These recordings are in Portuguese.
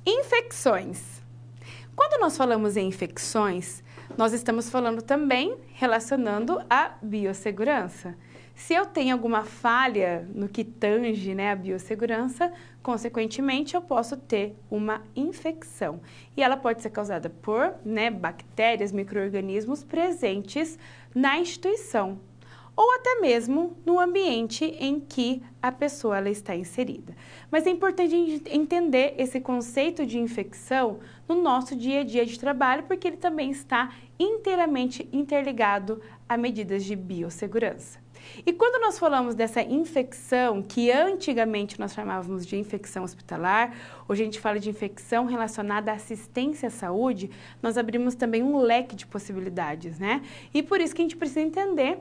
Infecções. Quando nós falamos em infecções, nós estamos falando também relacionando a biossegurança. Se eu tenho alguma falha no que tange, a biossegurança, consequentemente eu posso ter uma infecção. E ela pode ser causada por bactérias, micro-organismos presentes na instituição, ou até mesmo no ambiente em que a pessoa ela está inserida. Mas é importante entender esse conceito de infecção no nosso dia a dia de trabalho, porque ele também está inteiramente interligado a medidas de biossegurança. E quando nós falamos dessa infecção, que antigamente nós chamávamos de infecção hospitalar, hoje a gente fala de infecção relacionada à assistência à saúde, nós abrimos também um leque de possibilidades, E por isso que a gente precisa entender,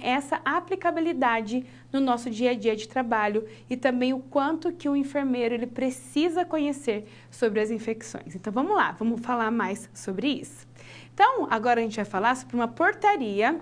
essa aplicabilidade no nosso dia a dia de trabalho e também o quanto que o enfermeiro ele precisa conhecer sobre as infecções. Então vamos lá, vamos falar mais sobre isso. Então agora a gente vai falar sobre uma portaria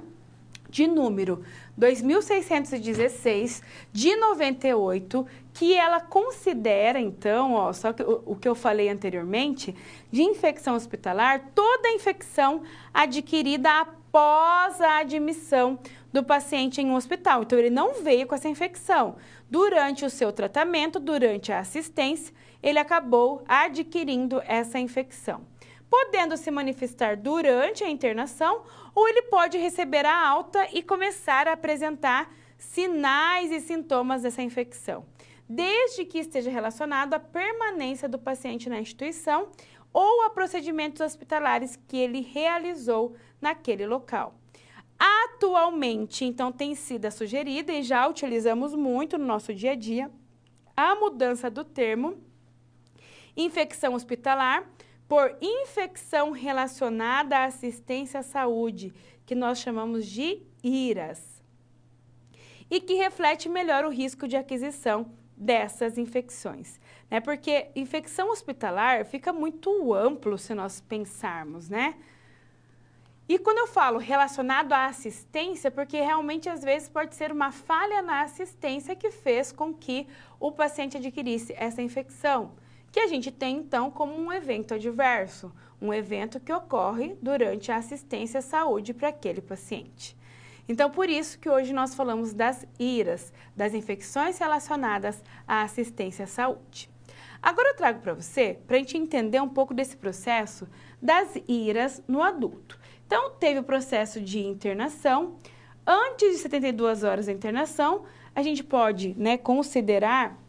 de número 2616 de 98, que ela considera, então, só que o que eu falei anteriormente, de infecção hospitalar, toda infecção adquirida após a admissão do paciente em um hospital. Então, ele não veio com essa infecção. Durante o seu tratamento, durante a assistência, ele acabou adquirindo essa infecção, podendo se manifestar durante a internação, ou ele pode receber a alta e começar a apresentar sinais e sintomas dessa infecção, desde que esteja relacionado à permanência do paciente na instituição ou a procedimentos hospitalares que ele realizou naquele local. Atualmente, então, tem sido sugerida e já utilizamos muito no nosso dia a dia a mudança do termo infecção hospitalar por infecção relacionada à assistência à saúde, que nós chamamos de IRAS, e que reflete melhor o risco de aquisição dessas infecções, Porque infecção hospitalar fica muito amplo se nós pensarmos, E quando eu falo relacionado à assistência, porque realmente às vezes pode ser uma falha na assistência que fez com que o paciente adquirisse essa infecção, que a gente tem, então, como um evento adverso, um evento que ocorre durante a assistência à saúde para aquele paciente. Então, por isso que hoje nós falamos das IRAS, das infecções relacionadas à assistência à saúde. Agora eu trago para você, para a gente entender um pouco desse processo das IRAS no adulto. Então, teve o processo de internação. Antes de 72 horas da internação, a gente pode, considerar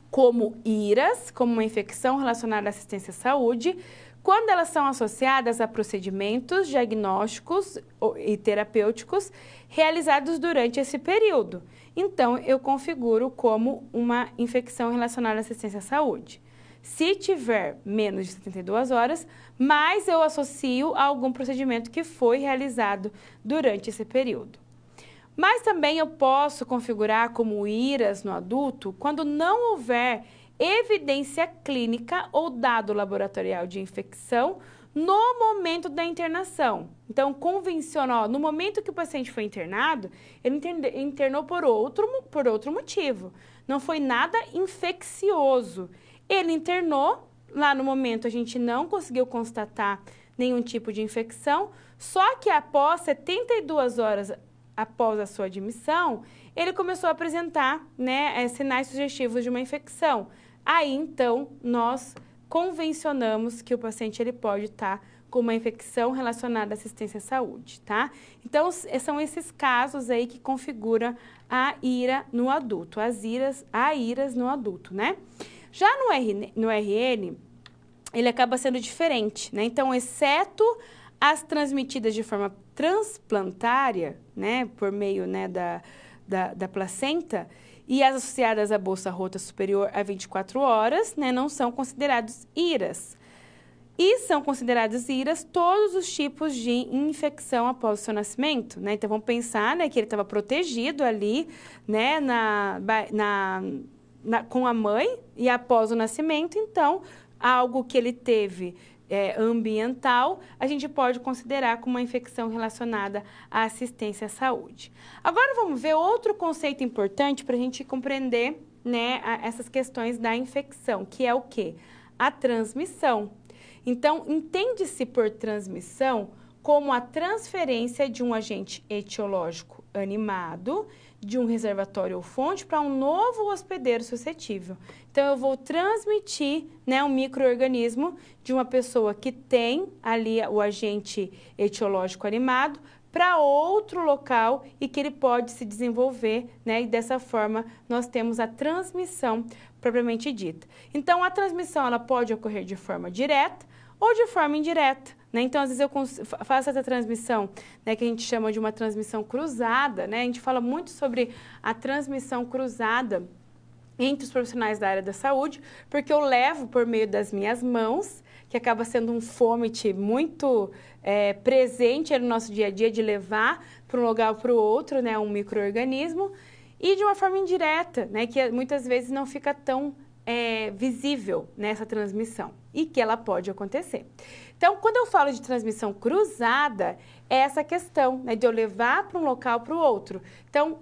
como IRAS, como uma infecção relacionada à assistência à saúde, quando elas são associadas a procedimentos diagnósticos e terapêuticos realizados durante esse período. Então, eu configuro como uma infecção relacionada à assistência à saúde. Se tiver menos de 72 horas, mas eu associo a algum procedimento que foi realizado durante esse período. Mas também eu posso configurar como IRAS no adulto quando não houver evidência clínica ou dado laboratorial de infecção no momento da internação. Então, convencional, no momento que o paciente foi internado, ele internou por outro motivo. Não foi nada infeccioso. Ele internou, lá no momento a gente não conseguiu constatar nenhum tipo de infecção, só que após 72 horas após a sua admissão, ele começou a apresentar sinais sugestivos de uma infecção. Aí, então, nós convencionamos que o paciente ele pode estar com uma infecção relacionada à assistência à saúde, tá? Então, são esses casos aí que configuram a IRA no adulto, a IRAS no adulto, Já no RN, ele acaba sendo diferente, Então, exceto as transmitidas de forma transplantária, por meio da placenta, e as associadas à bolsa rota superior a 24 horas, não são considerados IRAS. E são considerados IRAS todos os tipos de infecção após o seu nascimento, Então, vamos pensar, que ele estava protegido ali, com a mãe e após o nascimento, então, algo que ele teve ambiental, a gente pode considerar como uma infecção relacionada à assistência à saúde. Agora vamos ver outro conceito importante para a gente compreender essas questões da infecção, que é o quê? a transmissão. Então, entende-se por transmissão como a transferência de um agente etiológico animado de um reservatório ou fonte para um novo hospedeiro suscetível. Então, eu vou transmitir, né, um micro-organismo de uma pessoa que tem ali o agente etiológico animado para outro local e que ele pode se desenvolver, né, e dessa forma nós temos a transmissão propriamente dita. Então, a transmissão ela pode ocorrer de forma direta ou de forma indireta, né? Então, às vezes eu faço essa transmissão, né, que a gente chama de uma transmissão cruzada, né? A gente fala muito sobre a transmissão cruzada entre os profissionais da área da saúde, porque eu levo por meio das minhas mãos, que acaba sendo um fômite muito presente no nosso dia a dia, de levar para um lugar ou para o outro, né, um micro-organismo, e de uma forma indireta, né, que muitas vezes não fica tão visível nessa transmissão e que ela pode acontecer. Então, quando eu falo de transmissão cruzada, é essa questão, né, de eu levar para um local para o outro. Então,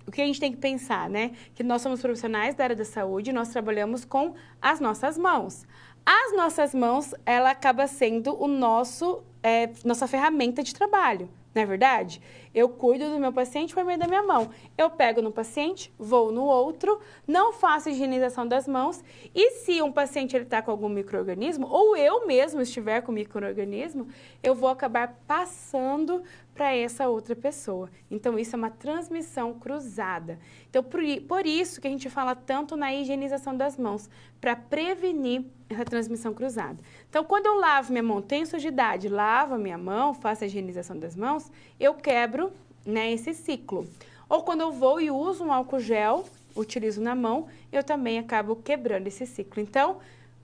o que a gente tem que pensar, né, que nós somos profissionais da área da saúde, nós trabalhamos com as nossas mãos. As nossas mãos, ela acaba sendo o nossa ferramenta de trabalho. Não é verdade? Eu cuido do meu paciente por meio da minha mão. Eu pego no paciente, vou no outro, não faço higienização das mãos. E se um paciente está com algum micro-organismo, ou eu mesmo estiver com micro-organismo, eu vou acabar passando para essa outra pessoa. Então, isso é uma transmissão cruzada. Então, por isso que a gente fala tanto na higienização das mãos, para prevenir essa transmissão cruzada. Então, quando eu lavo minha mão, tenho sujidade, lavo a minha mão, faço a higienização das mãos, eu quebro, né, esse ciclo. Ou quando eu vou e uso um álcool gel, utilizo na mão, eu também acabo quebrando esse ciclo. Então,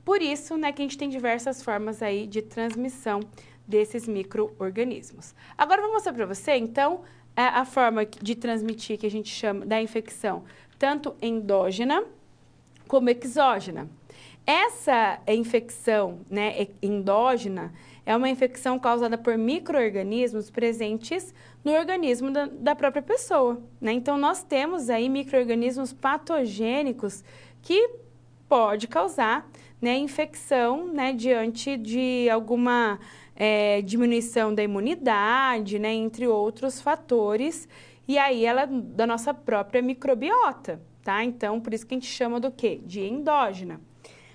por isso, né, que a gente tem diversas formas aí de transmissão desses micro-organismos. Agora, eu vou mostrar para você, então, a forma de transmitir que a gente chama da infecção, tanto endógena como exógena. Essa infecção, né, endógena é uma infecção causada por micro-organismos presentes no organismo da própria pessoa, né? Então, nós temos aí micro-organismos patogênicos que pode causar, né, infecção, né, diante de alguma diminuição da imunidade, né, entre outros fatores, e aí ela da nossa própria microbiota, tá? Então, por isso que a gente chama do quê? De endógena.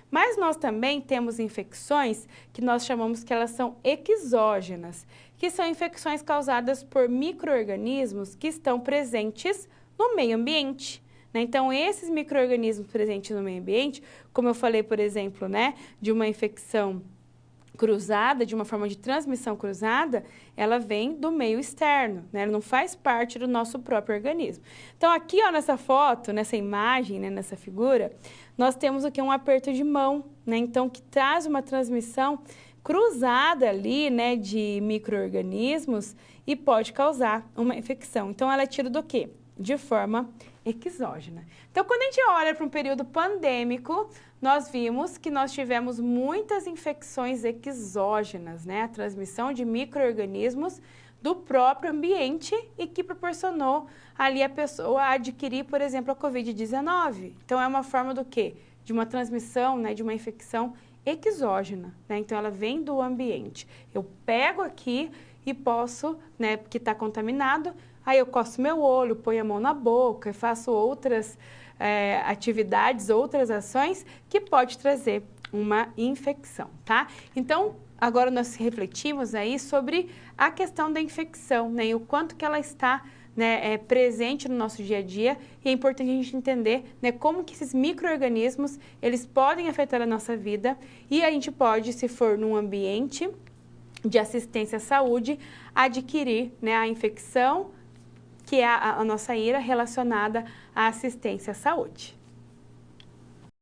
Mas nós também temos infecções que nós chamamos que elas são exógenas, que são infecções causadas por micro-organismos que estão presentes no meio ambiente, né? Então, esses micro-organismos presentes no meio ambiente, como eu falei, por exemplo, né, de uma infecção cruzada, de uma forma de transmissão cruzada, ela vem do meio externo, né? Ela não faz parte do nosso próprio organismo. Então, aqui, ó, nessa foto, nessa imagem, né, nessa figura, nós temos aqui um aperto de mão, né? Então, que traz uma transmissão cruzada ali, né, de micro-organismos e pode causar uma infecção. Então, ela é tida do quê? De forma exógena. Então, quando a gente olha para um período pandêmico, nós vimos que nós tivemos muitas infecções exógenas, né? A transmissão de micro-organismos do próprio ambiente e que proporcionou ali a pessoa adquirir, por exemplo, a Covid-19. Então, é uma forma do quê? De uma transmissão, né, de uma infecção exógena, né? Então, ela vem do ambiente. Eu pego aqui e posso, né, que está contaminado, aí eu coço meu olho, ponho a mão na boca e faço outras atividades, outras ações que pode trazer uma infecção, tá? Então, agora nós refletimos aí sobre a questão da infecção, né, e o quanto que ela está, né, presente no nosso dia a dia, e é importante a gente entender, né, como que esses micro-organismos, eles podem afetar a nossa vida, e a gente pode, se for num ambiente de assistência à saúde, adquirir, né, a infecção, que é a nossa ira relacionada à assistência à saúde.